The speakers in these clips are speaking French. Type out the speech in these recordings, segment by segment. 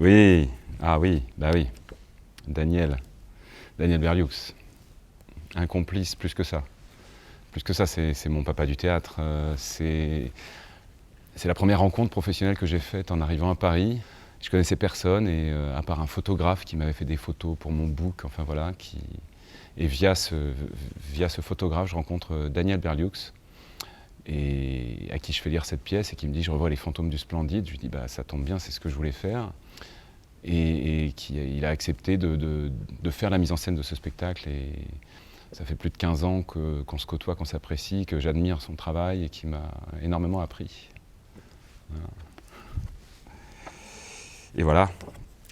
Oui, ah oui, bah oui, Daniel Berlioux, un complice plus que ça. Plus que ça, c'est mon papa du théâtre. C'est la première rencontre professionnelle que j'ai faite en arrivant à Paris. Je connaissais personne, et à part un photographe qui m'avait fait des photos pour mon book, enfin voilà, et via ce photographe, je rencontre Daniel Berlioux, et à qui je fais lire cette pièce, et qui me dit « Je revois les fantômes du Splendide ». Je lui dis bah, « Ça tombe bien, c'est ce que je voulais faire ». Et il a accepté de faire la mise en scène de ce spectacle. Et ça fait plus de 15 ans qu'on se côtoie, qu'on s'apprécie, que j'admire son travail et qui m'a énormément appris. Voilà.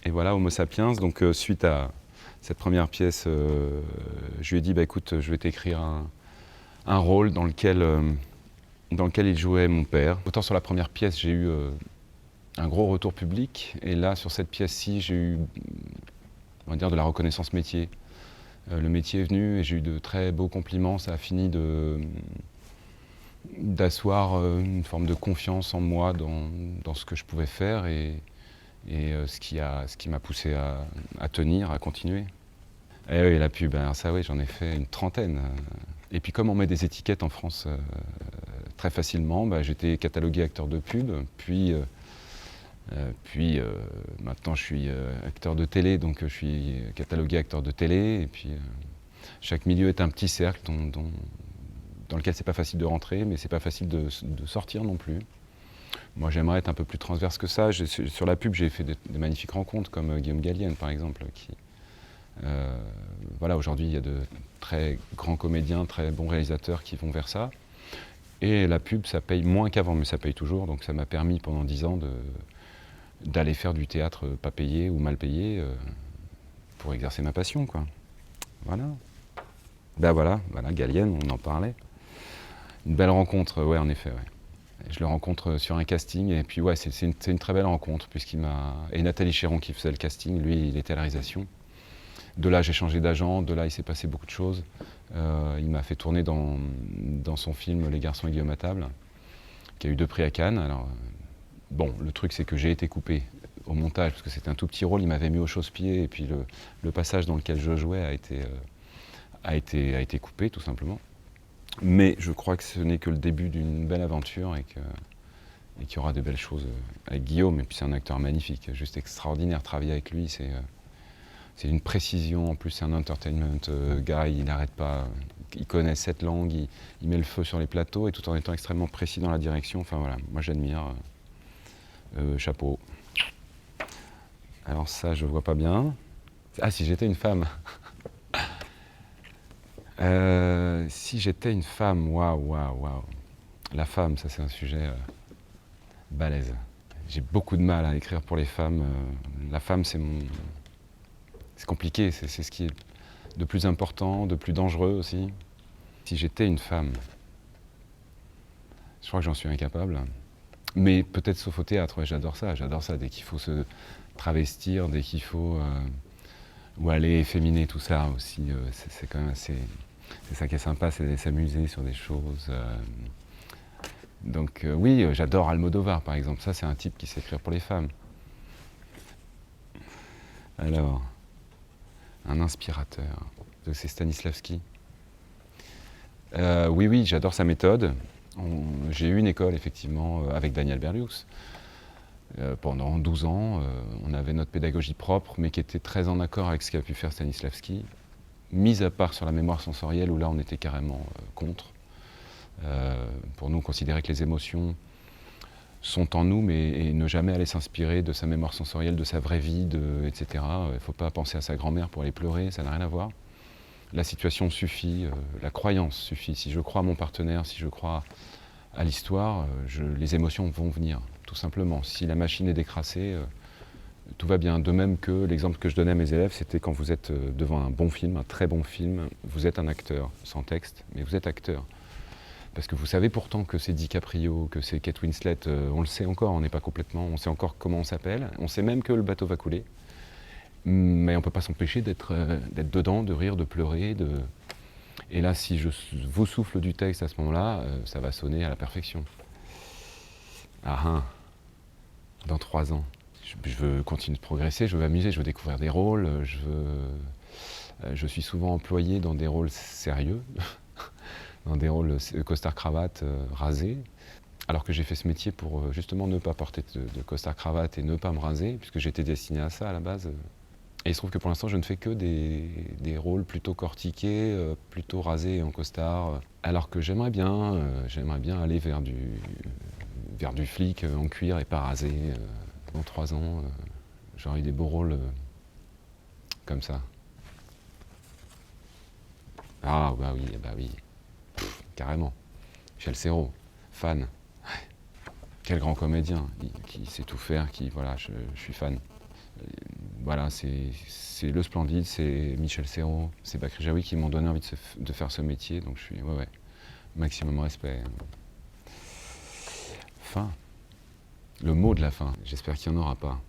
Et voilà, Homo sapiens. Donc suite à cette première pièce, je lui ai dit bah, écoute, je vais t'écrire un rôle dans lequel il jouait mon père. Autant sur la première pièce, j'ai eu un gros retour public, et là, sur cette pièce-ci, j'ai eu, on va dire, de la reconnaissance métier. Le métier est venu et j'ai eu de très beaux compliments. Ça a fini d'asseoir une forme de confiance en moi dans ce que je pouvais faire, et ce qui m'a poussé à tenir, à continuer. Et oui, la pub, alors ça oui, j'en ai fait une trentaine. Et puis comme on met des étiquettes en France très facilement, bah, j'étais catalogué acteur de pub, puis maintenant je suis acteur de télé, donc je suis catalogué acteur de télé, et puis chaque milieu est un petit cercle dans lequel c'est pas facile de rentrer, mais c'est pas facile de sortir non plus. Moi j'aimerais être un peu plus transverse que ça. Sur la pub j'ai fait de magnifiques rencontres, comme Guillaume Gallienne par exemple, voilà, aujourd'hui il y a de très grands comédiens, très bons réalisateurs qui vont vers ça. Et la pub ça paye moins qu'avant, mais ça paye toujours, donc ça m'a permis pendant 10 ans d'aller faire du théâtre pas payé ou mal payé pour exercer ma passion, quoi. Voilà. Ben voilà, Gallienne, on en parlait. Une belle rencontre, ouais, en effet, ouais. Je le rencontre sur un casting, et puis ouais, c'est une très belle rencontre, puisqu'il m'a... Et Nathalie Chéron qui faisait le casting, lui, il était à la réalisation. De là, j'ai changé d'agent, de là, il s'est passé beaucoup de choses. Il m'a fait tourner dans son film Les Garçons et Guillaume à table, qui a eu 2 prix à Cannes. Alors, bon, le truc, c'est que j'ai été coupé au montage, parce que c'était un tout petit rôle, il m'avait mis au chausse-pied, et puis le passage dans lequel je jouais a été coupé, tout simplement. Mais je crois que ce n'est que le début d'une belle aventure, et qu'il y aura de belles choses avec Guillaume. Et puis c'est un acteur magnifique, juste extraordinaire. Travailler avec lui, c'est une précision. En plus, c'est un entertainment guy, il n'arrête pas. Il connaît 7 langues, il met le feu sur les plateaux, et tout en étant extrêmement précis dans la direction. Enfin voilà, moi j'admire. Chapeau. Alors ça, je vois pas bien. Ah, si j'étais une femme. Si j'étais une femme, waouh. La femme, ça c'est un sujet balèze. J'ai beaucoup de mal à écrire pour les femmes. La femme, c'est compliqué, c'est ce qui est de plus important, de plus dangereux aussi. Si j'étais une femme, je crois que j'en suis incapable. Mais peut-être sauf au théâtre, ouais, j'adore ça, dès qu'il faut se travestir, dès qu'il faut... ou aller efféminer tout ça aussi, c'est quand même assez... C'est ça qui est sympa, c'est d'aller s'amuser sur des choses. Donc oui, j'adore Almodovar par exemple, ça c'est un type qui sait écrire pour les femmes. Alors, un inspirateur, c'est Stanislavski. Oui, j'adore sa méthode. J'ai eu une école effectivement avec Daniel Berlioux. Pendant 12 ans, on avait notre pédagogie propre, mais qui était très en accord avec ce qu'a pu faire Stanislavski, mis à part sur la mémoire sensorielle, où là on était carrément contre. Pour nous, on considérait que les émotions sont en nous, et ne jamais aller s'inspirer de sa mémoire sensorielle, de sa vraie vie, etc. Il ne faut pas penser à sa grand-mère pour aller pleurer, ça n'a rien à voir. La situation suffit, la croyance suffit. Si je crois à mon partenaire, si je crois à l'histoire, les émotions vont venir, tout simplement. Si la machine est décrassée, tout va bien. De même que l'exemple que je donnais à mes élèves, c'était quand vous êtes devant un bon film, un très bon film, vous êtes un acteur, sans texte, mais vous êtes acteur. Parce que vous savez pourtant que c'est DiCaprio, que c'est Kate Winslet, on le sait encore, on n'est pas complètement, on sait encore comment on s'appelle, on sait même que le bateau va couler. Mais on ne peut pas s'empêcher d'être dedans, de rire, de pleurer. Et là, si je vous souffle du texte à ce moment-là, ça va sonner à la perfection. Ah, hein. Dans 3 ans. Je veux continuer de progresser, je veux m'amuser, je veux découvrir des rôles, je suis souvent employé dans des rôles sérieux, dans des rôles costard-cravate rasé, alors que j'ai fait ce métier pour justement ne pas porter de costard-cravate et ne pas me raser, puisque j'étais destiné à ça à la base. Et il se trouve que pour l'instant, je ne fais que des rôles plutôt cortiqués, plutôt rasés et en costard, alors que j'aimerais bien aller vers du flic en cuir et pas rasé. Dans 3 ans, j'aurai eu des beaux rôles comme ça. Ah bah oui, carrément. Michel Serrault, fan. Quel grand comédien, qui sait tout faire, voilà, je suis fan. Voilà, c'est Le Splendide, c'est Michel Serrault, c'est Bakri Jaoui qui m'ont donné envie de faire ce métier, donc je suis, ouais, maximum respect. Fin. Le mot de la fin, j'espère qu'il n'y en aura pas.